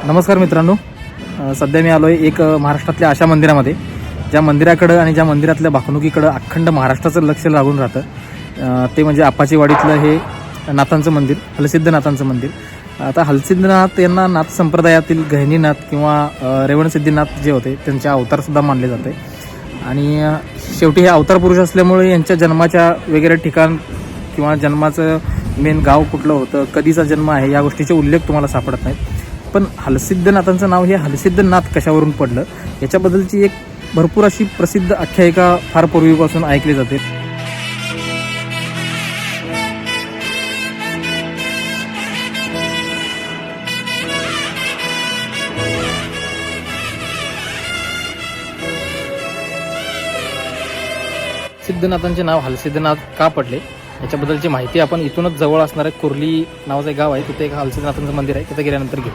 नमस्कार मित्रांनो, सध्या मी आलो आहे एक महाराष्ट्रातल्या अशा मंदिरामध्ये ज्या मंदिराकडं आणि ज्या मंदिरातल्या भाकणुकीकडं अखंड महाराष्ट्राचं लक्ष लागून राहतं. ते म्हणजे आप्पाचीवाडीतलं हे नाथांचं मंदिर, हलसिद्धनाथांचं मंदिर. आता हलसिद्धनाथ यांना नाथ संप्रदायातील गहिनीनाथ किंवा रेवणसिद्धीनाथ जे होते त्यांचे अवतारसुद्धा मानले जाते. आणि शेवटी हे अवतार पुरुष असल्यामुळे यांच्या जन्माच्या वगैरे ठिकाण किंवा जन्माचं मेन गाव कुठलं होतं, कधीचा जन्म आहे, या गोष्टीचे उल्लेख तुम्हाला सापडत नाहीत. पण हलसिद्धनाथांचं नाव हे हलसिद्धनाथ कशावरून पडलं याच्याबद्दलची एक भरपूर अशी प्रसिद्ध आख्यायिका फार पूर्वीपासून ऐकली जाते. सिद्धनाथांचे नाव हलसिद्धनाथ का पडले याच्याबद्दलची माहिती आपण इथूनच जवळ असणारे कुर्ली नावाचं एक गाव आहे, तिथे एक हलसिद्धनाथांचं मंदिर आहे, तिथे गेल्यानंतर घेऊ.